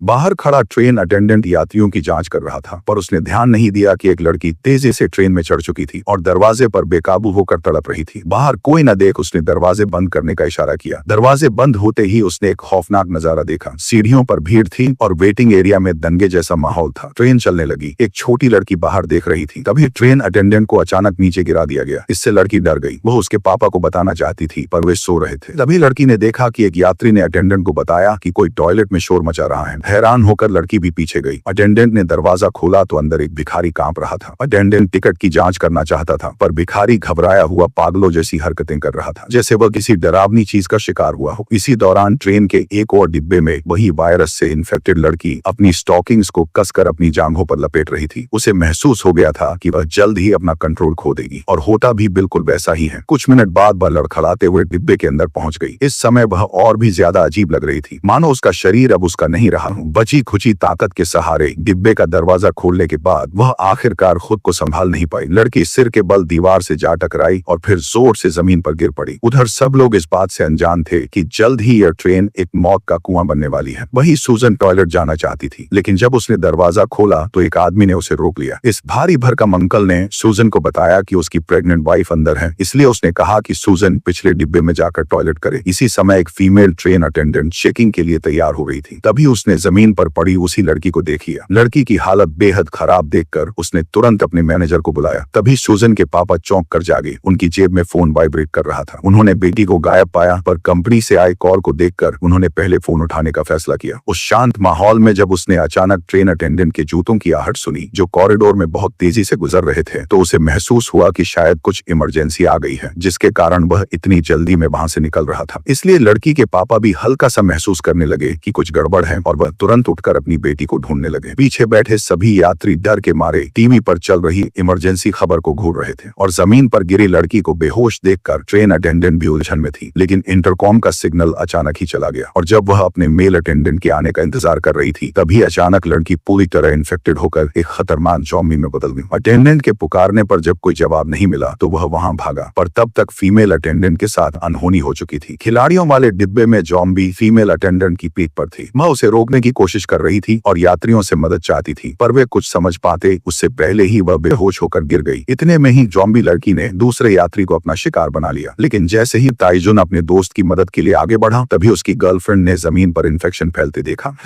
बाहर खड़ा train attendant यात्रियों की जांच कर रहा था, पर उसने ध्यान नहीं दिया कि एक लड़की तेजी से ट्रेन में चढ़ चुकी थी और दरवाजे पर बेकाबू होकर तड़प रही थी। बाहर कोई न देख उसने दरवाजे बंद करने का इशारा किया। दरवाजे बंद होते ही उसने एक खौफनाक नजारा देखा। सीढ़ियों पर भीड़ थी और वेटिंग एरिया में दंगे जैसा माहौल था। ट्रेन चलने लगी। एक छोटी लड़की बाहर देख रही थी। तभी ट्रेन अटेंडेंट को अचानक नीचे गिरा दिया गया। इससे लड़की डर गई। वो उसके पापा को बताना चाहती थी, पर वे सो रहे थे। तभी लड़की ने देखा कि एक यात्री ने अटेंडेंट को बताया कि कोई टॉयलेट में शोर मचा रहा है। हैरान होकर लड़की भी पीछे गई। अटेंडेंट ने दरवाजा खोला तो अंदर एक भिखारी कांप रहा था। अटेंडेंट टिकट की जांच करना चाहता था, पर भिखारी घबराया हुआ पागलों जैसी हरकतें कर रहा था, जैसे वह किसी डरावनी चीज का शिकार हुआ हो। इसी दौरान ट्रेन के एक और डिब्बे में वही वायरस से इन्फेक्टेड लड़की अपनी स्टॉकिंग्स को कसकर अपनी जांघों पर लपेट रही थी। उसे महसूस हो गया था कि वह जल्द ही अपना कंट्रोल खो देगी, और होता भी बिल्कुल वैसा ही है। कुछ मिनट बाद वह लड़खड़ाते हुए डिब्बे के अंदर पहुंच गई। इस समय वह और भी ज्यादा अजीब लग रही थी, मानो उसका शरीर अब उसका नहीं रहा। बची खुची ताकत के सहारे डिब्बे का दरवाजा खोलने के बाद वह आखिरकार खुद को संभाल नहीं पाई। लड़की सिर के बल दीवार से जा टकराई और फिर जोर से जमीन पर गिर पड़ी। उधर सब लोग इस बात से अनजान थे कि जल्द ही यह ट्रेन एक मौत का कुआं बनने वाली है। वही सूजन टॉयलेट जाना चाहती थी, लेकिन जब उसने दरवाजा खोला तो एक आदमी ने उसे रोक लिया। इस भारी भरकम अंकल ने सूजन को बताया कि उसकी प्रेग्नेंट वाइफ अंदर है, इसलिए उसने कहा कि सूजन पिछले डिब्बे में जाकर टॉयलेट करे। इसी समय एक फीमेल ट्रेन अटेंडेंट चेकिंग के लिए तैयार हो गई थी। तभी उसने जमीन पर पड़ी उसी लड़की को देख लिया। लड़की की हालत बेहद खराब देखकर उसने तुरंत अपने मैनेजर को बुलाया। तभी सूजन के पापा चौंक कर जागे। उनकी जेब में फोन वाइब्रेट कर रहा था। उन्होंने बेटी को गायब पाया, पर कंपनी से आए कॉल को देखकर उन्होंने पहले फोन उठाने का फैसला किया। उस शांत माहौल में जब उसने अचानक ट्रेन अटेंडेंट के जूतों की आहट सुनी जो कॉरिडोर में बहुत तेजी से गुजर रहे थे, तो उसे महसूस हुआ कि शायद कुछ इमरजेंसी आ गई है, जिसके कारण वह इतनी जल्दी में वहां से निकल रहा था। इसलिए लड़की के पापा भी हल्का सा महसूस करने लगे कि कुछ गड़बड़ है, और वह तुरंत उठकर अपनी बेटी को ढूंढने लगे। पीछे बैठे सभी यात्री डर के मारे टीवी पर चल रही इमरजेंसी खबर को घूर रहे थे, और जमीन पर गिरी लड़की को बेहोश देखकर ट्रेन अटेंडेंट भी उलझन में थी। लेकिन इंटरकॉम का सिग्नल अचानक ही चला गया, और जब वह अपने मेल अटेंडेंट के आने का इंतजार कर रही थी, तभी अचानक लड़की पूरी तरह इन्फेक्टेड होकर एक खतरनाक ज़ॉम्बी में बदल गई। अटेंडेंट के पुकारने पर जब कोई जवाब नहीं मिला तो वह वहां भागा, पर तब तक फीमेल अटेंडेंट के साथ अनहोनी हो चुकी थी। खिलाड़ियों वाले डिब्बे में ज़ॉम्बी फीमेल अटेंडेंट की पीठ पर थी। वह उसे रोकने की कोशिश कर रही थी और यात्रियों से मदद चाहती थी, पर वे कुछ समझ पाते उससे पहले ही वह बेहोश होकर गिर गई। इतने में ही ज़ॉम्बी लड़की ने दूसरे यात्री को अपना शिकार बना लिया। लेकिन जैसे ही ताइजुन अपने दोस्त की मदद के लिए आगे बढ़ा, तभी उसकी गर्लफ्रेंड ने जमीन पर इन्फेक्शन फैलते देखा।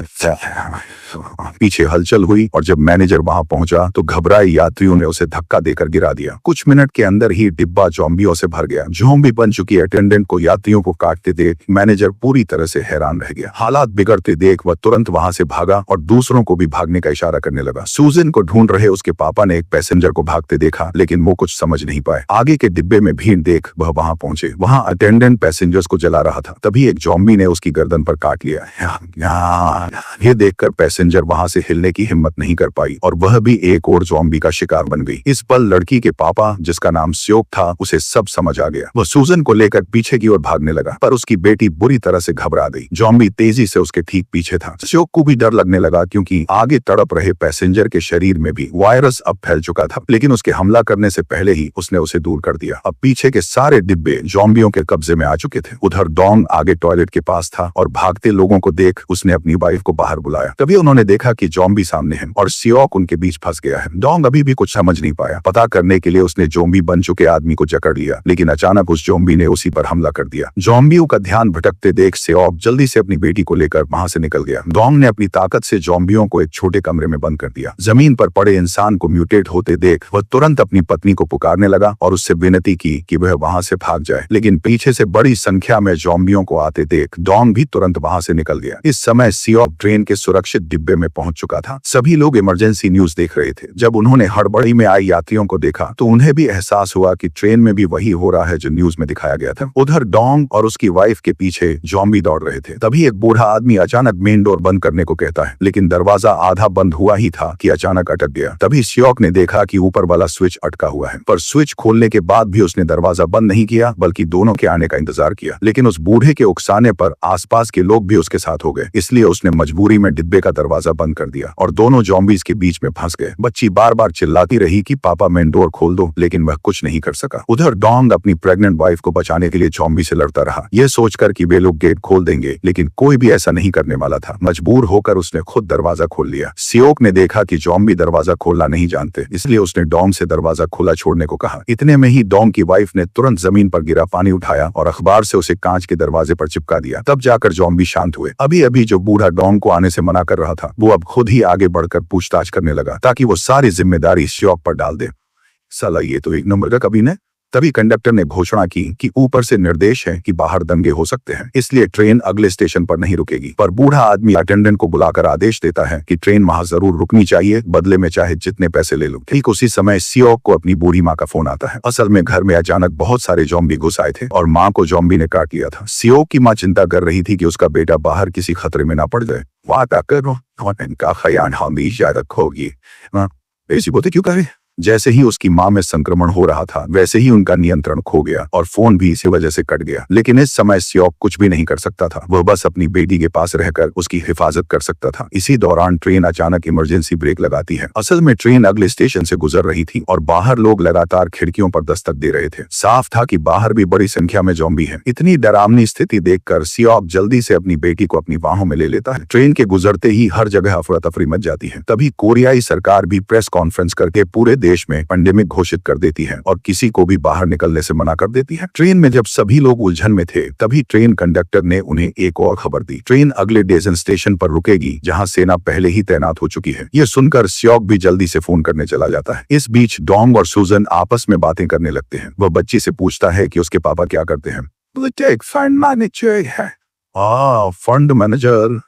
पीछे हलचल हुई, और जब मैनेजर वहां पहुंचा तो घबराए यात्रियों ने उसे धक्का देकर गिरा दिया। कुछ मिनट के अंदर ही डिब्बा ज़ॉम्बियों से भर गया। ज़ॉम्बी बन चुकी अटेंडेंट को यात्रियों को काटते देख मैनेजर पूरी तरह से हैरान रह गया। हालात बिगड़ते देख वह तुरंत वहां से भागा और दूसरों को भी भागने का इशारा करने लगा। सूजन को ढूंढ रहे उसके पापा ने एक पैसेंजर को भागते देखा, लेकिन वो कुछ समझ नहीं पाए। आगे के डिब्बे में भीड़ देख वह वहां पहुंचे। वहां अटेंडेंट पैसेंजर्स को जला रहा था। तभी एक ज़ॉम्बी ने उसकी गर्दन पर काट लिया। ये देखकर पैसेंजर वहां से हिलने की हिम्मत नहीं कर पाई, और वह भी एक और ज़ॉम्बी का शिकार बन गई। इस पल लड़की के पापा, जिसका नाम स्योक था, उसे सब समझ आ गया। वह सूजन को लेकर पीछे की ओर भागने लगा, पर उसकी बेटी बुरी तरह से घबरा गई। ज़ॉम्बी तेजी से उसके ठीक पीछे था। स्योक को भी डर लगने लगा, क्योंकि आगे तड़प रहे पैसेंजर के शरीर में भी वायरस अब फैल चुका था। लेकिन उसके हमला करने से पहले ही उसने उसे दूर कर दिया। अब पीछे के सारे डिब्बे ज़ॉम्बियों के कब्जे में आ चुके थे। उधर डोंग आगे टॉयलेट के पास था, और भागते लोगों को देख उसने अपनी वाइफ को बाहर बुलाया। तभी उन्होंने देखा कि ज़ॉम्बी सामने है और स्योक उनके बीच फंस गया है। डोंग अभी भी कुछ समझ नहीं पाया। पता करने के लिए उसने ज़ॉम्बी बन चुके आदमी को जकड़ लिया, लेकिन अचानक उस ज़ॉम्बी ने उसी पर हमला कर दिया। ज़ॉम्बियों का ध्यान भटकते देख स्योक जल्दी से अपनी बेटी को लेकर वहां से निकल गया। डोंग ने अपनी ताकत से ज़ॉम्बियों को एक छोटे कमरे में बंद कर दिया। जमीन पर पड़े इंसान को म्यूटेट होते देख वह तुरंत अपनी पत्नी को पुकारने लगा और उससे विनती की कि वह वहां से भाग जाए। लेकिन पीछे से बड़ी संख्या में ज़ॉम्बियों को आते देख डोंग भी तुरंत वहां से निकल गया। इस समय स्योक ट्रेन के सुरक्षित डिब्बे में पहुंच चुका था। सभी लोग इमरजेंसी न्यूज देख रहे थे। जब उन्होंने हड़बड़ी में आए यात्रियों को देखा तो उन्हें भी एहसास हुआ कि ट्रेन में भी वही हो रहा है जो न्यूज में दिखाया गया था। उधर डोंग और उसकी वाइफ के पीछे ज़ॉम्बी दौड़ रहे थे। तभी एक बूढ़ा आदमी अचानक मेन डोर बंद करने को कहता है, लेकिन दरवाजा आधा बंद हुआ ही था कि अचानक अटक गया। तभी स्योक ने देखा कि ऊपर वाला स्विच अटका हुआ है, पर स्विच खोलने के बाद भी उसने दरवाजा बंद नहीं किया, बल्कि दोनों के आने का इंतजार किया। लेकिन उस बूढ़े के उकसाने पर आसपास के लोग भी उसके साथ हो गए, इसलिए उसने मजबूरी में डिब्बे का दरवाजा बंद कर दिया और दोनों ज़ॉम्बीज के बीच में फंस गए। बच्ची बार बार चिल्लाती रही कि पापा मेन डोर खोल दो, लेकिन वह कुछ नहीं कर सका। उधर डोंग अपनी प्रेग्नेंट वाइफ को बचाने के लिए ज़ॉम्बी से लड़ता रहा, यह सोचकर कि वे लोग गेट खोल देंगे, लेकिन कोई भी ऐसा नहीं करने वाला था। मजबूर मजबूर होकर उसने खुद दरवाजा खोल लिया। सियोक ने देखा कि जॉम्बी दरवाजा खोलना नहीं जानते, इसलिए उसने डॉम से दरवाजा खुला छोड़ने को कहा। इतने में ही डॉम की वाइफ ने तुरंत जमीन पर गिरा पानी उठाया और अखबार से उसे कांच के दरवाजे पर चिपका दिया। तब जाकर जॉम्बी शांत हुए। अभी अभी जो बूढ़ा डॉम को आने से मना कर रहा था, वो अब खुद ही आगे बढ़कर पूछताछ करने लगा ताकि वो सारी जिम्मेदारी सियोक पर डाल दे। साला ये तो एक नंबर का कमीना है। तभी कंडक्टर ने घोषणा की कि ऊपर से निर्देश है कि बाहर दंगे हो सकते हैं, इसलिए ट्रेन अगले स्टेशन पर नहीं रुकेगी। पर बूढ़ा आदमी अटेंडेंट को बुलाकर आदेश देता है कि ट्रेन वहां जरूर रुकनी चाहिए, बदले में चाहे जितने पैसे ले लो। ठीक उसी समय सियोक को अपनी बूढ़ी माँ का फोन आता है। असल में घर में अचानक बहुत सारे जॉम्बी घुस आए थे और माँ को जॉम्बी ने काट लिया था। सियोक की माँ चिंता कर रही थी कि उसका बेटा बाहर किसी खतरे में ना पड़ जाए। वादा करो इनका ख्याल हमेशा रखोगी। ऐसी बातें क्यों करे? जैसे ही उसकी मां में संक्रमण हो रहा था, वैसे ही उनका नियंत्रण खो गया और फोन भी इसी वजह से कट गया। लेकिन इस समय सियोक कुछ भी नहीं कर सकता था। वह बस अपनी बेटी के पास रहकर उसकी हिफाजत कर सकता था। इसी दौरान ट्रेन अचानक इमरजेंसी ब्रेक लगाती है। असल में ट्रेन अगले स्टेशन से गुजर रही थी और बाहर लोग लगातार खिड़कियों पर दस्तक दे रहे थे। साफ था कि बाहर भी बड़ी संख्या में जॉम्बी है। इतनी डरावनी स्थिति देखकर सियोक जल्दी से अपनी बेटी को अपनी बाहों में ले लेता है। ट्रेन के गुजरते ही हर जगह अफरा तफरी मच जाती है। तभी कोरियाई सरकार भी प्रेस कॉन्फ्रेंस करके पूरे देश में पेंडेमिक घोषित कर देती है और किसी को भी बाहर निकलने से मना कर देती है। ट्रेन में जब सभी लोग उलझन में थे, तभी ट्रेन कंडक्टर ने उन्हें एक और खबर दी। ट्रेन अगले डेजन स्टेशन पर रुकेगी, जहां सेना पहले ही तैनात हो चुकी है। यह सुनकर सियोक भी जल्दी से फोन करने चला जाता है। इस बीच डोंग और सूजन आपस में बातें करने लगते हैं। वह बच्ची से पूछता है कि उसके पापा क्या करते हैं। फंड मैनेजर है। Fund manager.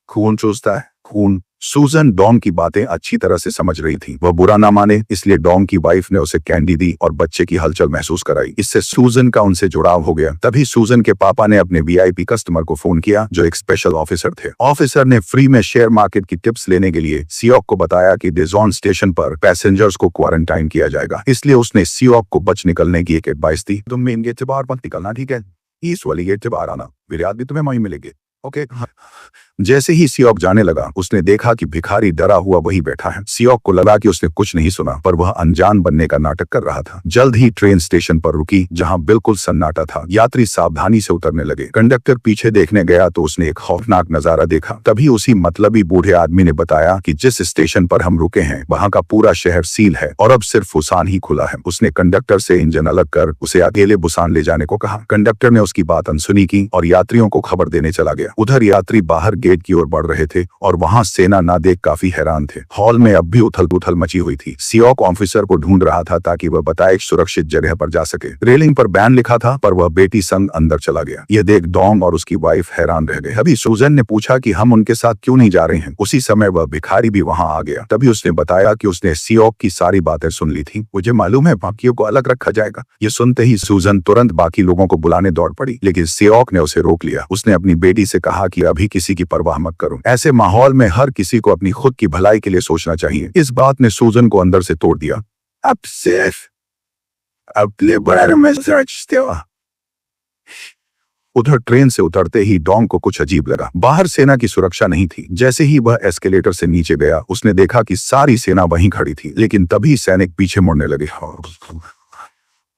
खून चूसता है। खून। सूजन डोंग की बातें अच्छी तरह से समझ रही थी। वह बुरा ना माने, इसलिए डोंग की वाइफ ने उसे कैंडी दी और बच्चे की हलचल महसूस कराई। इससे सूजन का उनसे जुड़ाव हो गया। तभी सूजन के पापा ने अपने वीआईपी कस्टमर को फोन किया, जो एक स्पेशल ऑफिसर थे। ऑफिसर ने फ्री में शेयर मार्केट की टिप्स लेने के लिए सियोक को बताया कि डेजोन स्टेशन पर पैसेंजर्स को क्वारंटाइन किया जाएगा। इसलिए उसने सियोक को बच निकलने की एक एडवाइस दी। तुम मेन गेट से बाहर मत निकलना, ठीक है? ईस्ट वाली गेट से बाहर आना, मेरे आदमी तुम्हें वहीं मिलेंगे। ओके। जैसे ही सियोक जाने लगा, उसने देखा कि भिखारी डरा हुआ वही बैठा है। सियोक को लगा कि उसने कुछ नहीं सुना, पर वह अनजान बनने का नाटक कर रहा था। जल्द ही ट्रेन स्टेशन पर रुकी, जहां बिल्कुल सन्नाटा था। यात्री सावधानी से उतरने लगे। कंडक्टर पीछे देखने गया तो उसने एक खौफनाक नजारा देखा। तभी उसी मतलबी बूढ़े आदमी ने बताया कि जिस स्टेशन पर हम रुके हैं, वहां का पूरा शहर सील है और अब सिर्फ बुसान ही खुला है। उसने कंडक्टर से इंजन अलग कर उसे अकेले बुसान ले जाने को कहा। कंडक्टर ने उसकी बात अनसुनी की और यात्रियों को खबर देने चला गया। उधर यात्री बाहर गेट की ओर बढ़ रहे थे और वहां सेना ना देख काफी हैरान थे। हॉल में अब भी उथल पुथल मची हुई थी। सियोक ऑफिसर को ढूंढ रहा था ताकि वह बताए एक सुरक्षित जगह पर जा सके। रेलिंग पर बैन लिखा था, पर वह बेटी संग अंदर चला गया। यह देख डोंग और उसकी वाइफ हैरान रह गए। अभी सूजन ने पूछा कि हम उनके साथ क्यों नहीं जा रहे हैं। उसी समय वह भिखारी भी वहां आ गया। तभी उसने बताया कि उसने सियोक की सारी बातें सुन ली थी। मुझे मालूम है बाकियों को अलग रखा जाएगा। ये सुनते ही सूजन तुरंत बाकी लोगों को बुलाने दौड़ पड़ी, लेकिन सियोक ने उसे रोक लिया। उसने अपनी बेटी से कहा कि अभी किसी की परवाह मत करो। ऐसे माहौल में हर किसी को अपनी खुद की भलाई के लिए सोचना चाहिए। इस बात ने सूजन को अंदर से तोड़ दिया। अब सिर्फ अपने बारे में सोचते हो। उधर ट्रेन से उतरते ही डोंग को कुछ अजीब लगा। बाहर सेना की सुरक्षा नहीं थी। जैसे ही वह एस्केलेटर से नीचे गया, उसने देखा कि सारी सेना वहीं खड़ी थी, लेकिन तभी सैनिक पीछे मुड़ने लगे।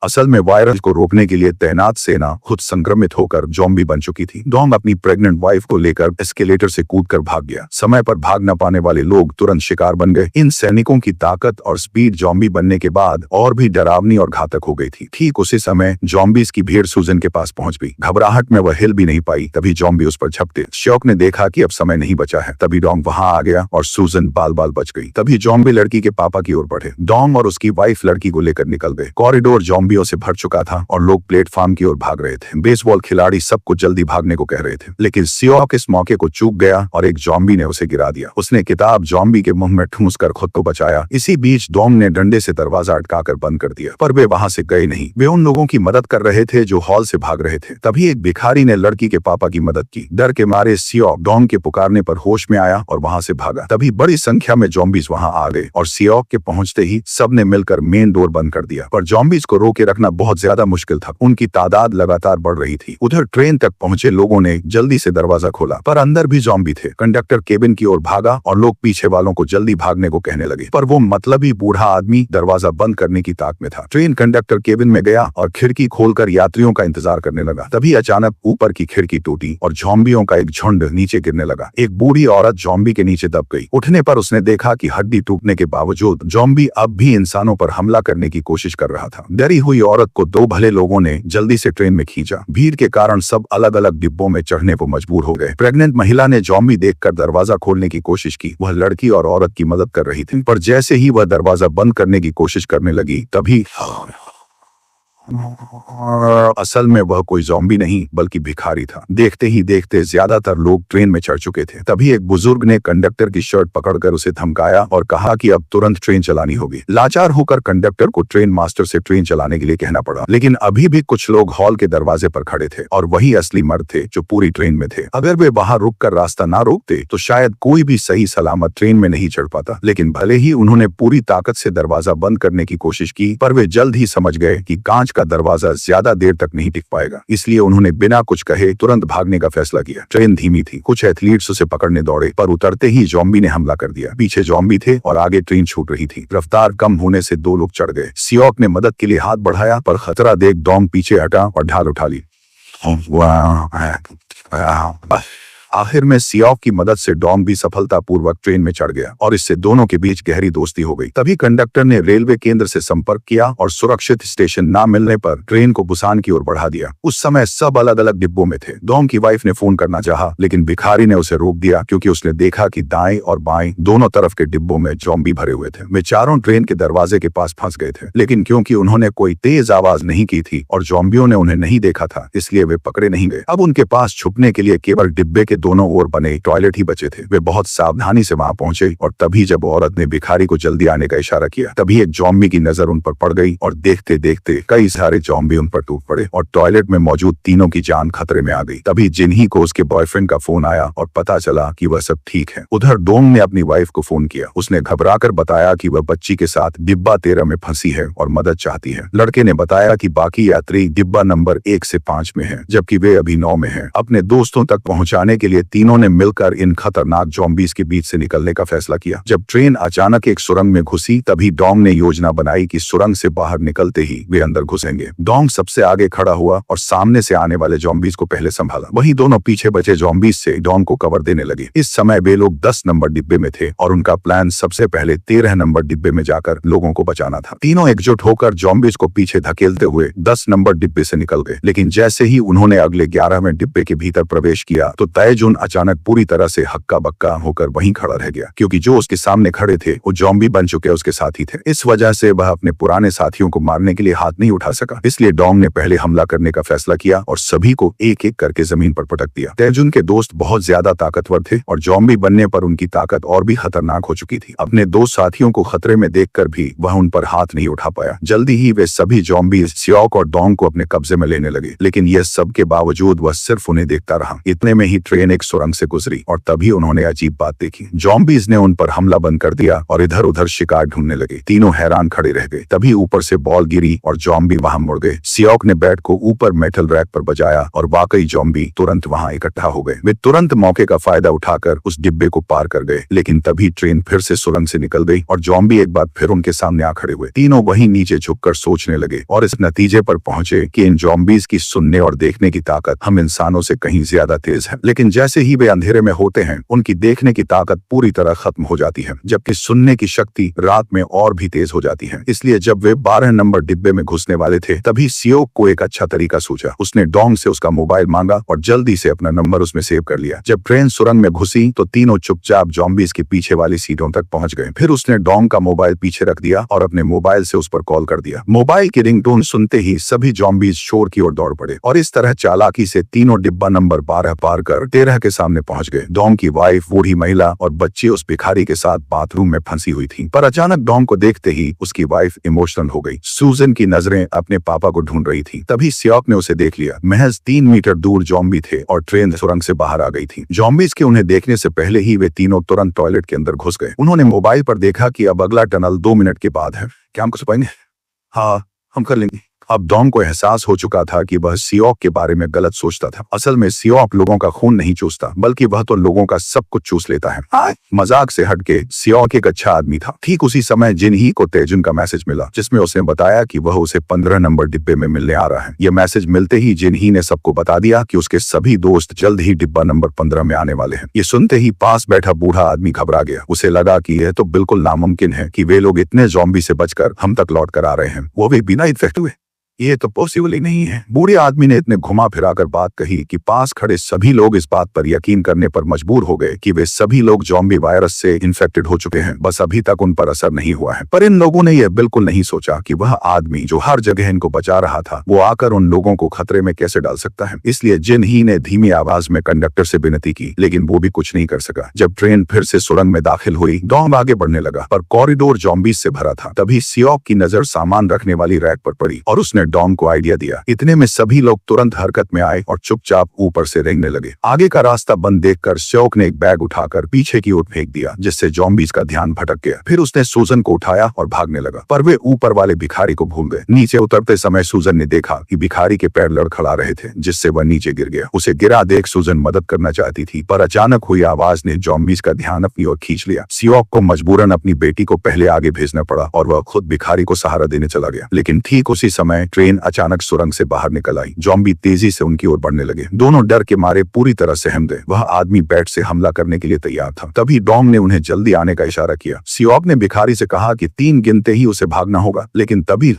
असल में वायरस को रोकने के लिए तैनात सेना खुद संक्रमित होकर जॉम्बी बन चुकी थी। डोंग अपनी प्रेग्नेंट वाइफ को लेकर एस्केलेटर से कूदकर भाग गया। समय पर भाग न पाने वाले लोग तुरंत शिकार बन गए। इन सैनिकों की ताकत और स्पीड जॉम्बी बनने के बाद और भी डरावनी और घातक हो गई थी। ठीक उसी समय जॉम्बीज की भीड़ सूजन के पास पहुंच गई। घबराहट में वह हिल भी नहीं पाई। तभी जॉम्बी उस पर झपटे। सियोक ने देखा कि अब समय नहीं बचा है। तभी डोंग वहां आ गया और सूजन बाल बाल बच गई। तभी जॉम्बी लड़की के पापा की ओर बढ़े। डोंग और उसकी वाइफ लड़की को लेकर निकल गए। कॉरिडोर जॉम्बियों से भर चुका था और लोग प्लेटफॉर्म की ओर भाग रहे थे। बेसबॉल खिलाड़ी सबको जल्दी भागने को कह रहे थे, लेकिन सियोक इस मौके को चूक गया और एक जॉम्बी ने उसे गिरा दिया। उसने किताब जॉम्बी के मुंह में ठूंस कर खुद को बचाया। इसी बीच डोंग ने डंडे से दरवाजा अटकाकर बंद कर दिया, पर वे वहां से गए नहीं। वे उन लोगों की मदद कर रहे थे जो हॉल से भाग रहे थे। तभी एक भिखारी ने लड़की के पापा की मदद की। डर के मारे सियोक डोंग के पुकारने पर होश में आया और वहां से भागा। तभी बड़ी संख्या में जॉम्बीज वहां आ गए और सियोक के पहुंचते ही सबने मिलकर मेन डोर बंद कर दिया, पर जॉम्बीज को रोके के रखना बहुत ज्यादा मुश्किल था। उनकी तादाद लगातार बढ़ रही थी। उधर ट्रेन तक पहुंचे लोगों ने जल्दी से दरवाजा खोला, पर अंदर भी ज़ॉम्बी थे। कंडक्टर केबिन की ओर भागा और लोग पीछे वालों को जल्दी भागने को कहने लगे, पर वो मतलबी बूढ़ा आदमी दरवाजा बंद करने की ताक में था। ट्रेन कंडक्टर केबिन में गया और खिड़की खोलकर यात्रियों का इंतजार करने लगा। तभी अचानक ऊपर की खिड़की टूटी और ज़ॉम्बियों का एक झुंड नीचे गिरने लगा। एक बूढ़ी औरत ज़ॉम्बी के नीचे दब गई। उठने पर उसने देखा कि हड्डी टूटने के बावजूद ज़ॉम्बी अब भी इंसानों पर हमला करने की कोशिश कर रहा था। डरी हुई औरत को दो भले लोगों ने जल्दी से ट्रेन में खींचा। भीड़ के कारण सब अलग अलग डिब्बों में चढ़ने को मजबूर हो गए। प्रेग्नेंट महिला ने ज़ॉम्बी देखकर दरवाजा खोलने की कोशिश की। वह लड़की और औरत की मदद कर रही थी, पर जैसे ही वह दरवाजा बंद करने की कोशिश करने लगी तभी असल में वह कोई ज़ॉम्बी नहीं बल्कि भिखारी था। देखते ही देखते ज्यादातर लोग ट्रेन में चढ़ चुके थे। तभी एक बुजुर्ग ने कंडक्टर की शर्ट पकड़कर उसे धमकाया और कहा कि अब तुरंत ट्रेन चलानी होगी। लाचार होकर कंडक्टर को ट्रेन मास्टर से ट्रेन चलाने के लिए कहना पड़ा, लेकिन अभी भी कुछ लोग हॉल के दरवाजे पर खड़े थे और वही असली मर्द थे जो पूरी ट्रेन में थे। अगर वे बाहर रुककर रास्ता ना रोकते तो शायद कोई भी सही सलामत ट्रेन में नहीं चढ़ पाता। लेकिन भले ही उन्होंने पूरी ताकत से दरवाजा बंद करने की कोशिश की, पर वे जल्द ही समझ गए कि कांच का दरवाजा ज्यादा देर तक नहीं टिक पाएगा। इसलिए उन्होंने बिना कुछ कहे तुरंत भागने का फैसला किया। ट्रेन धीमी थी। कुछ एथलीट्स उसे पकड़ने दौड़े, पर उतरते ही ज़ॉम्बी ने हमला कर दिया। पीछे ज़ॉम्बी थे और आगे ट्रेन छूट रही थी। रफ्तार कम होने से दो लोग चढ़ गए। सियोक ने मदद के लिए हाथ बढ़ाया, पर खतरा देख डोंग पीछे हटा और ढाल उठा ली। आखिर में सियोक की मदद से डोंग भी सफलतापूर्वक ट्रेन में चढ़ गया और इससे दोनों के बीच गहरी दोस्ती हो गई। तभी कंडक्टर ने रेलवे केंद्र से संपर्क किया और सुरक्षित स्टेशन न मिलने पर ट्रेन को बुसान की ओर बढ़ा दिया। उस समय सब अलग अलग डिब्बों में थे। डोंग की वाइफ ने फोन करना चाहा, लेकिन भिखारी ने उसे रोक दिया क्योंकि उसने देखा कि दाएं और बाएं दोनों तरफ के डिब्बों में ज़ॉम्बी भरे हुए थे। वे चारों ट्रेन के दरवाजे के पास फंस गए थे, लेकिन क्योंकि उन्होंने कोई तेज आवाज नहीं की थी और ज़ॉम्बियों ने उन्हें नहीं देखा था, इसलिए वे पकड़े नहीं गए। अब उनके पास छुपने के लिए केवल डिब्बे के दोनों ओर बने टॉयलेट ही बचे थे। वे बहुत सावधानी से वहां पहुंचे और तभी जब औरत ने भिखारी को जल्दी आने का इशारा किया, तभी एक ज़ॉम्बी की नजर उन पर पड़ गई और देखते देखते कई सारे ज़ॉम्बी उन पर टूट पड़े और टॉयलेट में मौजूद तीनों की जान खतरे में आ गई। तभी जिन्ही को उसके बॉयफ्रेंड का फोन आया और पता चला कि वह सब ठीक है। उधर डोंग ने अपनी वाइफ को फोन किया। उसने घबराकर बताया कि वह बच्ची के साथ डिब्बा 13 में फंसी है और मदद चाहती है। लड़के ने बताया कि बाकी यात्री डिब्बा नंबर 1 से 5 में है, जबकि वे अभी 9 में हैं। अपने दोस्तों तक पहुंचाने के लिए तीनों ने मिलकर इन खतरनाक ज़ॉम्बीज़ के बीच से निकलने का फैसला किया। जब ट्रेन अचानक एक सुरंग में घुसी, तभी डोंग ने योजना बनाई कि सुरंग से बाहर निकलते ही वे अंदर घुसेंगे। डोंग सबसे आगे खड़ा हुआ और सामने से आने वाले ज़ॉम्बीज़ को पहले संभाला। वहीं दोनों पीछे बचे ज़ॉम्बीज़ से डोंग को कवर देने लगे। इस समय वे लोग 10 नंबर डिब्बे में थे और उनका प्लान सबसे पहले 13 नंबर डिब्बे में जाकर लोगों को बचाना था। तीनों एकजुट होकर ज़ॉम्बीज़ को पीछे धकेलते हुए 10 नंबर डिब्बे से निकल गए, लेकिन जैसे ही उन्होंने अगले 11वें डिब्बे के भीतर प्रवेश किया तो तयजुन अचानक पूरी तरह से हक्का बक्का होकर वहीं खड़ा रह गया, क्योंकि जो उसके सामने खड़े थे वो ज़ॉम्बी बन चुके उसके साथी थे। इस वजह से वह अपने पुराने साथियों को मारने के लिए हाथ नहीं उठा सका। इसलिए डोंग ने पहले हमला करने का फैसला किया और सभी को एक एक करके जमीन पर पटक दिया। तयजुन के दोस्त बहुत ज्यादा ताकतवर थे और ज़ॉम्बी बनने पर उनकी ताकत और भी खतरनाक हो चुकी थी। अपने दो साथियों को खतरे में देखकर भी वह उन पर हाथ नहीं उठा पाया। जल्दी ही वे सभी ज़ॉम्बी सियोक और डोंग को अपने कब्जे में लेने लगे, लेकिन यह सब के बावजूद वह सिर्फ उन्हें देखता रहा। इतने में ही ट्रेन एक सुरंग से गुजरी और तभी उन्होंने अजीब बात देखी। ज़ॉम्बीज़ ने उन पर हमला बंद कर दिया और इधर उधर शिकार ढूंढने लगे। तीनों हैरान खड़े रह गए। तभी ऊपर से बॉल गिरी और ज़ॉम्बी वहां मुड़ गए। सियोक ने बैट को ऊपर मेटल रैक पर बजाया और वाकई ज़ॉम्बी तुरंत वहां इकट्ठा हो गए। वे तुरंत मौके का फायदा उठाकर उस डिब्बे को पार कर गए, लेकिन तभी ट्रेन फिर से सुरंग से निकल गई और ज़ॉम्बी एक बार फिर उनके सामने आ खड़े हुए। तीनों वहीं नीचे झुककर सोचने लगे और इस नतीजे पर पहुंचे कि इन ज़ॉम्बीज़ की सुनने और देखने की ताकत हम इंसानों से कहीं ज्यादा तेज है। लेकिन जैसे ही वे अंधेरे में होते हैं, उनकी देखने की ताकत पूरी तरह खत्म हो जाती है, जबकि सुनने की शक्ति रात में और भी तेज हो जाती है। इसलिए जब वे 12 नंबर डिब्बे में घुसने वाले थे, तभी सियोक को एक अच्छा तरीका सूझा। उसने डोंग से उसका मोबाइल मांगा और जल्दी से अपना नंबर उसमें सेव कर लिया। जब ट्रेन सुरंग में घुसी तो तीनों चुपचाप ज़ॉम्बीज़ के पीछे वाली सीटों तक पहुंच गए। फिर उसने डोंग का मोबाइल पीछे रख दिया और अपने मोबाइल से उस पर कॉल कर दिया। मोबाइल की रिंगटोन सुनते ही सभी ज़ॉम्बीज़ शोर की ओर दौड़ पड़े और इस तरह चालाकी से तीनों डिब्बा नंबर 12 पार कर 13 के सामने पहुंच गए। डोंग की वाइफ, बूढ़ी महिला और बच्ची उस भिखारी के साथ बाथरूम में फंसी हुई थी, पर अचानक डोंग को देखते ही उसकी वाइफ इमोशनल हो गई। सूजन की नजरें अपने पापा को ढूंढ रही थी। तभी सियोक ने उसे देख लिया। महज 3 मीटर दूर ज़ॉम्बी थे और ट्रेन सुरंग से बाहर आ गई थी। ज़ॉम्बीज़ के उन्हें देखने से पहले ही वे तीनों तुरंत टॉयलेट के अंदर घुस गए। उन्होंने मोबाइल पर देखा कि अब अगला टनल 2 मिनट के बाद है। क्या हम कुछ पाएंगे? हाँ, हम कर लेंगे। अब डॉन को एहसास हो चुका था कि वह सियोक के बारे में गलत सोचता था। असल में सियोक लोगों का खून नहीं चूसता, बल्कि वह तो लोगों का सब कुछ चूस लेता है। मजाक से हटके सियोक एक अच्छा आदमी था। ठीक उसी समय जिनही को तेजुन का मैसेज मिला, जिसमें उसने बताया कि वह उसे 15 नंबर डिब्बे में मिलने आ रहा है। यह मैसेज मिलते ही जिनही ने सबको बता दिया कि उसके सभी दोस्त जल्द ही डिब्बा नंबर 15 में आने वाले हैं। ये सुनते ही पास बैठा बूढ़ा आदमी घबरा गया। उसे लगा कि यह तो बिल्कुल नामुमकिन है कि वे लोग इतने ज़ॉम्बी से बचकर हम तक लौट कर आ रहे हैं, वो भी बिना इन्फेक्ट हुए। ये तो पॉसिबल ही नहीं है। बूढ़े आदमी ने इतने घुमा फिराकर बात कही कि पास खड़े सभी लोग इस बात पर यकीन करने पर मजबूर हो गए कि वे सभी लोग ज़ॉम्बी वायरस से इन्फेक्टेड हो चुके हैं, बस अभी तक उन पर असर नहीं हुआ है। पर इन लोगों ने यह बिल्कुल नहीं सोचा कि वह आदमी जो हर जगह इनको बचा रहा था, वो आकर उन लोगों को खतरे में कैसे डाल सकता है। इसलिए जिनही ने धीमी आवाज में कंडक्टर से विनती की, लेकिन वो भी कुछ नहीं कर सका। जब ट्रेन फिर से सुरंग में दाखिल हुई, डॉन आगे बढ़ने लगा, पर कॉरिडोर ज़ॉम्बीज से भरा था। तभी सियोक की नजर सामान रखने वाली रैक पर पड़ी और उसने डॉन को आइडिया दिया। इतने में सभी लोग तुरंत हरकत में आए और चुपचाप ऊपर से रेंगने लगे। आगे का रास्ता बंद देखकर सियोक ने एक बैग उठाकर पीछे की ओर फेंक दिया, जिससे ज़ॉम्बीज का ध्यान भटक गया। फिर उसने सूजन को उठाया और भागने लगा, पर वे ऊपर वाले भिखारी को भूल गए। नीचे उतरते समय सूजन ने देखा कि भिखारी के पैर लड़खड़ा रहे थे, जिससे वह नीचे गिर गया। उसे गिरा देख सूजन मदद करना चाहती थी, पर अचानक हुई आवाज ने ज़ॉम्बीज का ध्यान अपनी ओर खींच लिया। सियोक को मजबूरन अपनी बेटी को पहले आगे भेजना पड़ा और वह खुद भिखारी को सहारा देने चला गया। लेकिन ठीक उसी समय ट्रेन अचानक सुरंग से बाहर निकल आई। ज़ॉम्बी तेजी से उनकी ओर बढ़ने लगे। दोनों डर के मारे पूरी तरह सहम गए। वह आदमी बैट से हमला करने के लिए तैयार था। तभी डॉन ने उन्हें जल्दी आने का इशारा किया। सियोक ने भिखारी से कहा कि 3 गिनते ही उसे भागना होगा, लेकिन तभी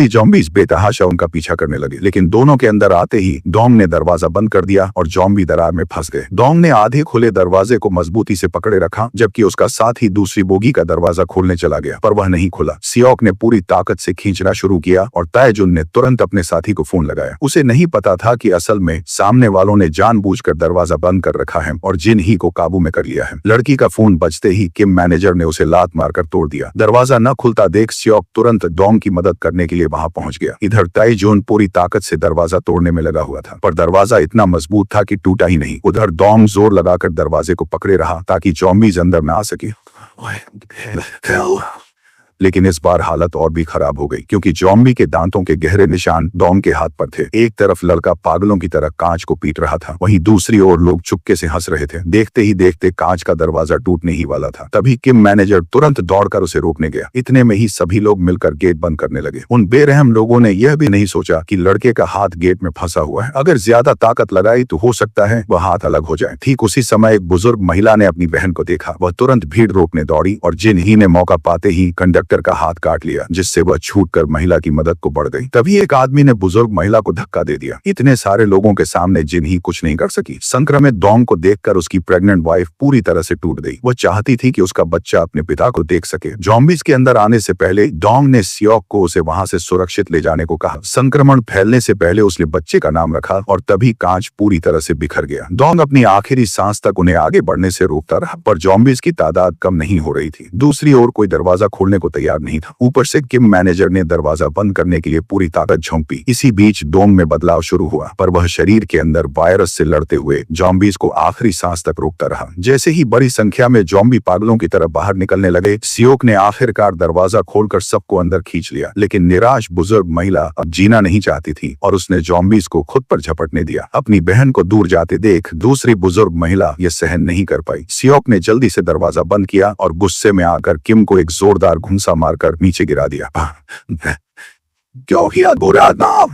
ज़ॉम्बीज बेतहाशा उनका पीछा करने लगे। लेकिन दोनों के अंदर आते ही डॉन ने दरवाजा बंद कर दिया और ज़ॉम्बी दरार में फंस गए। डॉन ने आधे खुले दरवाजे को मजबूती से पकड़े रखा, जबकि उसका साथी दूसरी बोगी का दरवाजा खोलने चला गया, पर वह नहीं खुला। सियोक ने पूरी ताकत से खींचना शुरू किया और तायजुन ने तुरंत अपने साथी को फोन लगाया। उसे नहीं पता था कि असल में सामने वालों ने जानबूझकर दरवाजा बंद कर रखा है और जिनही को काबू में कर लिया है। लड़की का फोन बजते ही किम मैनेजर ने उसे लात मारकर तोड़ दिया। दरवाजा न खुलता देख सियोक तुरंत डॉन की मदद करने के लिए वहां पहुंच गया। इधर ताइजून पूरी ताकत से दरवाजा तोड़ने में लगा हुआ था, पर दरवाजा इतना मजबूत था कि टूटा ही नहीं। उधर डॉन जोर लगाकर दरवाजे को पकड़े रहा ताकि ज़ॉम्बीज अंदर न आ सके। लेकिन इस बार हालत और भी खराब हो गई, क्योंकि ज़ॉम्बी के दांतों के गहरे निशान डॉन के हाथ पर थे। एक तरफ लड़का पागलों की तरह कांच को पीट रहा था, वहीं दूसरी ओर लोग चुपके से हंस रहे थे। देखते ही देखते कांच का दरवाजा टूटने ही वाला था। तभी किम मैनेजर तुरंत दौड़कर उसे रोकने गया। इतने में ही सभी लोग मिलकर गेट बंद करने लगे। उन बेरहम लोगों ने यह भी नहीं सोचा कि लड़के का हाथ गेट में फंसा हुआ है। अगर ज्यादा ताकत लगाई तो हो सकता है वह हाथ अलग हो जाए। ठीक उसी समय एक बुजुर्ग महिला ने अपनी बहन को देखा। वह तुरंत भीड़ रोकने दौड़ी और जिनही ने मौका पाते ही कंडक्टर का हाथ काट लिया, जिससे वह छूटकर महिला की मदद को बढ़ गई। तभी एक आदमी ने बुजुर्ग महिला को धक्का दे दिया। इतने सारे लोगों के सामने जिनही कुछ नहीं कर सकी। संक्रमित डॉन को देखकर उसकी प्रेग्नेंट वाइफ पूरी तरह से टूट गई। वह चाहती थी कि उसका बच्चा अपने पिता को देख सके। ज़ॉम्बीज के अंदर आने से पहले डॉन ने सियोक को उसे वहां से सुरक्षित ले जाने को कहा। संक्रमण फैलने से पहले उसने बच्चे का नाम रखा और तभी कांच पूरी तरह से बिखर गया। डॉन अपनी आखिरी सांस तक उन्हें आगे बढ़ने से रोकता रहा, पर ज़ॉम्बीज की तादाद कम नहीं हो रही थी। दूसरी ओर कोई दरवाजा खोलने को तैयार नहीं था। ऊपर से किम मैनेजर ने दरवाजा बंद करने के लिए पूरी ताकत झोंकी। इसी बीच डॉन में बदलाव शुरू हुआ, पर वह शरीर के अंदर वायरस से लड़ते हुए ज़ॉम्बीज को आखिरी सांस तक रोकता रहा। जैसे ही बड़ी संख्या में ज़ॉम्बी पागलों की तरफ बाहर निकलने लगे, सियोक ने आखिरकार दरवाजा खोलकर सबको अंदर खींच लिया। लेकिन निराश बुजुर्ग महिला अब जीना नहीं चाहती थी और उसने ज़ॉम्बीज को खुद पर झपटने दिया। अपनी बहन को दूर जाते देख दूसरी बुजुर्ग महिला यह सहन नहीं कर पाई। सियोक ने जल्दी से दरवाजा बंद किया और गुस्से में आकर किम को एक जोरदार घूंसा मारकर नीचे गिरा दिया। क्यों किया बुरा नाम?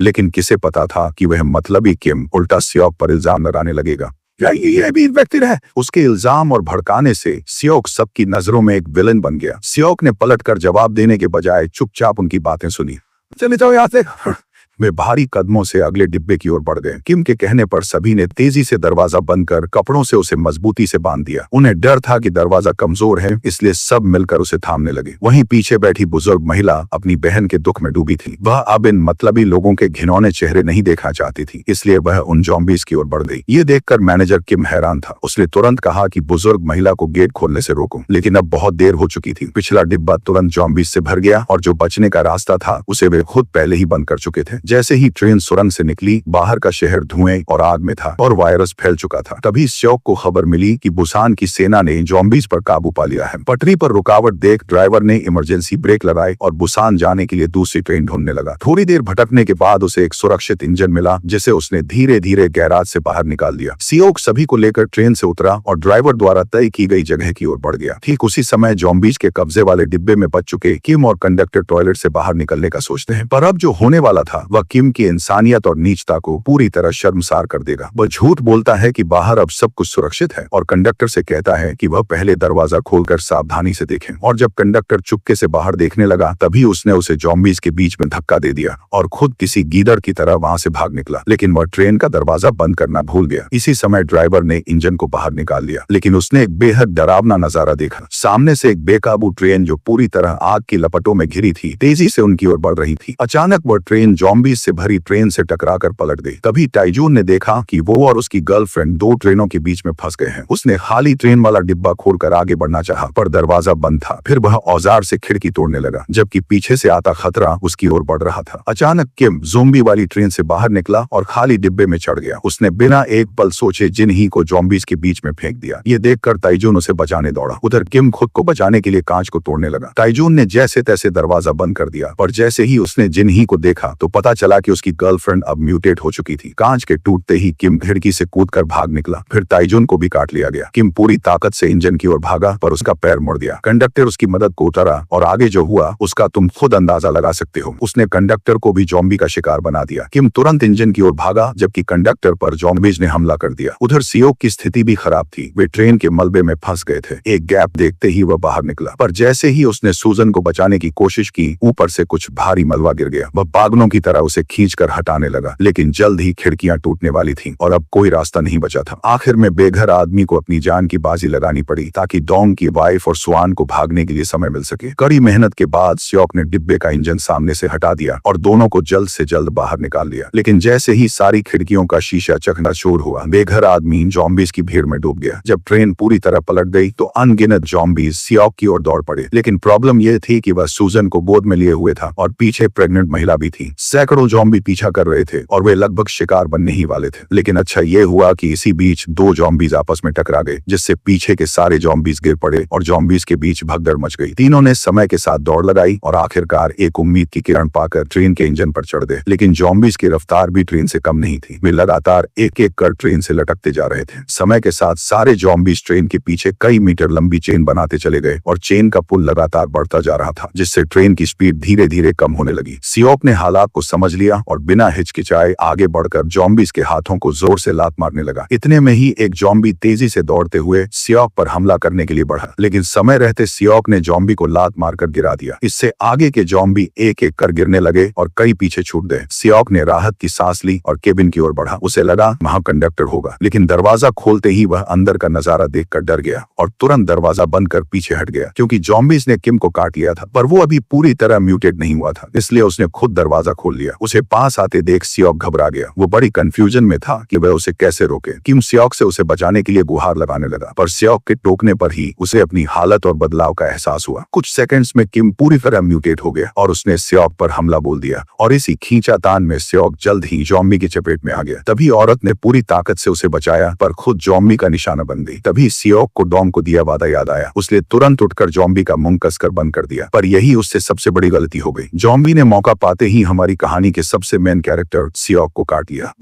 लेकिन किसे पता था कि वह मतलबी किम उल्टा सियोक पर इल्जाम लगाने लगेगा। ये भी व्यक्ति है। उसके इल्जाम और भड़काने से सियोक सबकी नजरों में एक विलन बन गया। सियोक ने पलटकर जवाब देने के बजाय चुपचाप उनकी बातें सुनी। चले जाओ यहाँ से। वे भारी कदमों से अगले डिब्बे की ओर बढ़ गए। किम के कहने पर सभी ने तेजी से दरवाजा बंद कर कपड़ों से उसे मजबूती से बांध दिया। उन्हें डर था कि दरवाजा कमजोर है, इसलिए सब मिलकर उसे थामने लगे। वहीं पीछे बैठी बुजुर्ग महिला अपनी बहन के दुख में डूबी थी। वह अब इन मतलबी लोगों के घिनौने चेहरे नहीं देखना चाहती थी, इसलिए वह उन ज़ॉम्बीज की ओर बढ़ गई। ये देखकर मैनेजर किम हैरान था। उसने तुरंत कहा कि बुजुर्ग महिला को गेट खोलने से रोको, लेकिन अब बहुत देर हो चुकी थी। पिछला डिब्बा तुरंत ज़ॉम्बीज से भर गया और जो बचने का रास्ता था उसे वे खुद पहले ही बंद कर चुके थे। जैसे ही ट्रेन सुरंग से निकली, बाहर का शहर धुएं और आग में था और वायरस फैल चुका था। तभी स्योक को खबर मिली कि बुसान की सेना ने ज़ॉम्बीज पर काबू पा लिया है। पटरी पर रुकावट देख ड्राइवर ने इमरजेंसी ब्रेक लगाए और बुसान जाने के लिए दूसरी ट्रेन ढूंढने लगा। थोड़ी देर भटकने के बाद उसे एक सुरक्षित इंजन मिला, जिसे उसने धीरे धीरे गैराज से बाहर निकाल दिया। सियोक सभी को लेकर ट्रेन से उतरा और ड्राइवर द्वारा तय की गई जगह की ओर बढ़ गया। ठीक उसी समय ज़ॉम्बीज के कब्जे वाले डिब्बे में बच चुके किम और कंडक्टर टॉयलेट से बाहर निकलने का सोचते हैं, पर अब जो होने वाला था वह किम की इंसानियत और नीचता को पूरी तरह शर्मसार कर देगा। वह झूठ बोलता है कि बाहर अब सब कुछ सुरक्षित है और कंडक्टर से कहता है कि वह पहले दरवाजा खोलकर सावधानी से देखें। और जब कंडक्टर चुपके से बाहर देखने लगा, तभी उसने उसे ज़ॉम्बीज के बीच में धक्का दे दिया और खुद किसी गीदड़ की तरह वहां से भाग निकला। लेकिन वह ट्रेन का दरवाजा बंद करना भूल गया। इसी समय ड्राइवर ने इंजन को बाहर निकाल लिया, लेकिन उसने एक बेहद डरावना नजारा देखा। सामने से एक बेकाबू ट्रेन जो पूरी तरह आग की लपटों में घिरी थी, तेजी से उनकी ओर बढ़ रही थी। अचानक वह ट्रेन ज़ॉम्बीज से भरी ट्रेन से टकराकर पलट गई। तभी टाइजून ने देखा कि वो और उसकी गर्लफ्रेंड दो ट्रेनों के बीच में फंस गए हैं। उसने खाली ट्रेन वाला डिब्बा खोलकर आगे बढ़ना चाहा, पर दरवाजा बंद था। फिर वह औजार से खिड़की तोड़ने लगा, जबकि पीछे से आता खतरा उसकी ओर बढ़ रहा था। अचानक किम ज़ॉम्बी वाली ट्रेन से बाहर निकला और खाली डिब्बे में चढ़ गया। उसने बिना एक पल सोचे जिन्ही को ज़ॉम्बीज के बीच में फेंक दिया। ये देखकर ताइजून उसे बचाने दौड़ा। उधर किम खुद को बचाने के लिए कांच को तोड़ने लगा। ताइजून ने जैसे तैसे दरवाजा बंद कर दिया, पर जैसे ही उसने जिन्ही को देखा तो पता चला कि उसकी गर्लफ्रेंड अब म्यूटेट हो चुकी थी। कांच के टूटते ही किम खिड़की से कूदकर भाग निकला। फिर ताइजून को भी काट लिया गया। किम पूरी ताकत से इंजन की ओर भागा, पर उसका पैर मुड़ गया। कंडक्टर उसकी मदद को उतरा और आगे जो हुआ उसका तुम खुद अंदाजा लगा सकते हो। उसने कंडक्टर को भी ज़ॉम्बी का शिकार बना दिया। किम तुरंत इंजन की ओर भागा, जबकि कंडक्टर पर ज़ॉम्बीज ने हमला कर दिया। उधर सियोक की स्थिति भी खराब थी। वे ट्रेन के मलबे में फंस गए थे। एक गैप देखते ही वह बाहर निकला, पर जैसे ही उसने सूजन को बचाने की कोशिश की, ऊपर से कुछ भारी मलबा गिर गया। वह पागलों की तरह उसे खींचकर हटाने लगा, लेकिन जल्द ही खिड़कियां टूटने वाली थीं और अब कोई रास्ता नहीं बचा था। आखिर में बेघर आदमी को अपनी जान की बाजी लगानी पड़ी, ताकि डोंग की वाइफ और स्वान को भागने के लिए समय मिल सके। कड़ी मेहनत के बाद सियोक ने डिब्बे का इंजन सामने से हटा दिया और दोनों को जल्द से जल्द बाहर निकाल लिया। लेकिन जैसे ही सारी खिड़कियों का शीशा चकनाचूर हुआ, बेघर आदमी ज़ॉम्बीज की भीड़ में डूब गया। जब ट्रेन पूरी तरह पलट गई तो अनगिनत ज़ॉम्बीज सियोक की ओर दौड़ पड़े। लेकिन प्रॉब्लम यह थी कि वह सूजन को गोद में लिए हुए था और पीछे प्रेग्नेंट महिला भी थी। सैकड़ों ज़ॉम्बी पीछा कर रहे थे और वे लगभग शिकार बनने ही वाले थे। लेकिन अच्छा ये हुआ कि इसी बीच दो ज़ॉम्बीज आपस में टकरा गए, जिससे पीछे के सारे ज़ॉम्बीज गिर पड़े और ज़ॉम्बीज के बीच भगदड़ मच गई। तीनों ने समय के साथ दौड़ लगाई और आखिरकार एक उम्मीद की किरण पाकर ट्रेन के इंजन पर चढ़ गए। लेकिन ज़ॉम्बीज की रफ्तार भी ट्रेन से कम नहीं थी। वे लगातार एक एक कर ट्रेन से लटकते जा रहे थे। समय के साथ सारे ज़ॉम्बीज ट्रेन के पीछे कई मीटर लंबी चेन बनाते चले गए और चेन का पुल लगातार बढ़ता जा रहा था, जिससे ट्रेन की स्पीड धीरे धीरे कम होने लगी। सियोक ने हालात को समझ लिया और बिना हिचकिचाए आगे बढ़कर ज़ॉम्बीज के हाथों को जोर से लात मारने लगा। इतने में ही एक ज़ॉम्बी तेजी से दौड़ते हुए सियोक पर हमला करने के लिए बढ़ा, लेकिन समय रहते सियोक ने ज़ॉम्बी को लात मारकर गिरा दिया। इससे आगे के ज़ॉम्बी एक एक कर गिरने लगे और कई पीछे छूट गए। सियोक ने राहत की सांस ली और केबिन की ओर बढ़ा। उसे लगा वहां कंडक्टर होगा, लेकिन दरवाजा खोलते ही वह अंदर का नजारा देखकर डर गया और तुरंत दरवाजा बंद कर पीछे हट गया, क्योंकि ज़ॉम्बीज ने किम को काट लिया था, पर वो अभी पूरी तरह म्यूटेट नहीं हुआ था। इसलिए उसने खुद दरवाजा खोल लिया। उसे पास आते देख सियोक घबरा गया। वो बड़ी कंफ्यूजन में था कि वह उसे कैसे रोके। किम सियोक से उसे बचाने के लिए गुहार लगाने लगा, पर सियोक के टोकने पर ही उसे अपनी हालत और बदलाव का एहसास हुआ। कुछ सेकंड्स में किम पूरी तरह म्यूटेट हो गया और उसने सियोक पर हमला बोल दिया और इसी खींचातान में सियोक जल्द ही ज़ॉम्बी की चपेट में आ गया। तभी औरत ने पूरी ताकत से उसे बचाया, पर खुद ज़ॉम्बी का निशाना बन गई। तभी सियोक को डोंग को दिया वादा याद आया। उसने तुरंत उठकर ज़ॉम्बी का मुंह कसकर बंद कर दिया, पर यही उससे सबसे बड़ी गलती हो गई। ज़ॉम्बी ने मौका पाते ही हमारी कहानी के सबसे मेन कैरेक्टर सियोक को काट लिया।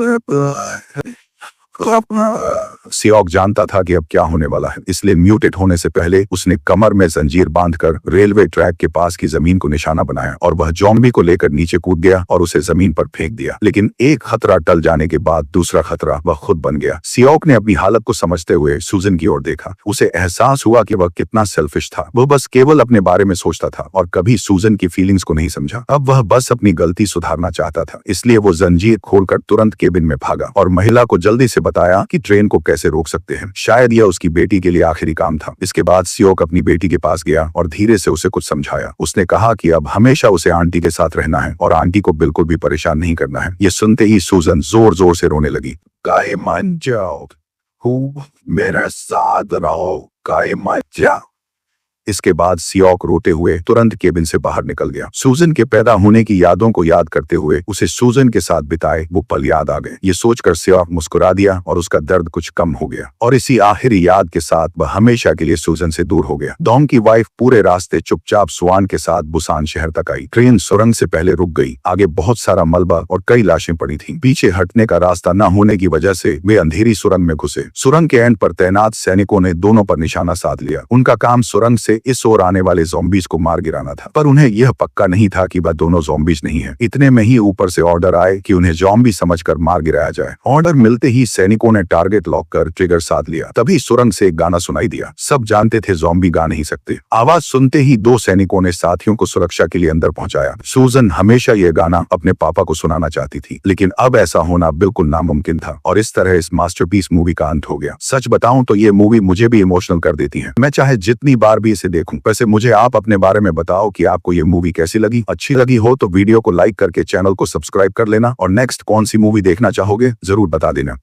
सियोक जानता था कि अब क्या होने वाला है, इसलिए म्यूटेट होने से पहले उसने कमर में जंजीर बांधकर रेलवे ट्रैक के पास की जमीन को निशाना बनाया और वह ज़ॉम्बी को लेकर नीचे कूद गया और उसे जमीन पर फेंक दिया। लेकिन एक खतरा टल जाने के बाद दूसरा खतरा वह खुद बन गया। सियोक ने अपनी हालत को समझते हुए सूजन की ओर देखा। उसे एहसास हुआ कि वह कितना सेल्फिश था। वह बस केवल अपने बारे में सोचता था और कभी सूजन की फीलिंग्स को नहीं समझा। अब वह बस अपनी गलती सुधारना चाहता था, इसलिए वो जंजीर खोलकर तुरंत केबिन में भागा और महिला को जल्दी से बताया कि ट्रेन को कैसे रोक सकते हैं। शायद यह उसकी बेटी के लिए आखिरी काम था। इसके बाद सियोक अपनी बेटी के पास गया और धीरे से उसे कुछ समझाया। उसने कहा कि अब हमेशा उसे आंटी के साथ रहना है और आंटी को बिल्कुल भी परेशान नहीं करना है। ये सुनते ही सूजन जोर जोर से रोने लगी। काहे मान जाओ, मेरे साथ रहो, काहे मान जाओ। इसके बाद सियोक रोते हुए तुरंत केबिन से बाहर निकल गया। सूजन के पैदा होने की यादों को याद करते हुए उसे सूजन के साथ बिताए वो पल याद आ गए। ये सोचकर सियोक मुस्कुरा दिया और उसका दर्द कुछ कम हो गया और इसी आखिरी याद के साथ वह हमेशा के लिए सूजन से दूर हो गया। डोंग की वाइफ पूरे रास्ते चुपचाप स्वान के साथ बुसान शहर तक आई। ट्रेन सुरंग से पहले रुक गई। आगे बहुत सारा मलबा और कई लाशें पड़ी थी। पीछे हटने का रास्ता न होने की वजह से वे अंधेरी सुरंग में घुसे। सुरंग के एंड पर तैनात सैनिकों ने दोनों पर निशाना साध लिया। उनका काम सुरंग से इस ओर आने वाले ज़ॉम्बीज को मार गिराना था, पर उन्हें यह पक्का नहीं था कि वह दोनों ज़ॉम्बीज नहीं है। इतने में ही ऊपर से ऑर्डर आए कि उन्हें ज़ॉम्बी समझकर मार गिराया जाए। ऑर्डर मिलते ही सैनिकों ने टारगेट लॉक कर ट्रिगर साध लिया। तभी सुरंग से एक गाना सुनाई दिया। सब जानते थे ज़ॉम्बी गा नहीं सकते। आवाज सुनते ही दो सैनिकों ने साथियों को सुरक्षा के लिए अंदर पहुंचाया। सूजन हमेशा यह गाना अपने पापा को सुनाना चाहती थी, लेकिन अब ऐसा होना बिल्कुल नामुमकिन था और इस तरह इस मास्टरपीस मूवी का अंत हो गया। सच बताऊं तो ये मूवी मुझे भी इमोशनल कर देती है। मैं चाहे जितनी बार भी इसे देखूं। वैसे मुझे आप अपने बारे में बताओ कि आपको ये मूवी कैसी लगी। अच्छी लगी हो तो वीडियो को लाइक करके चैनल को सब्सक्राइब कर लेना और नेक्स्ट कौन सी मूवी देखना चाहोगे जरूर बता देना।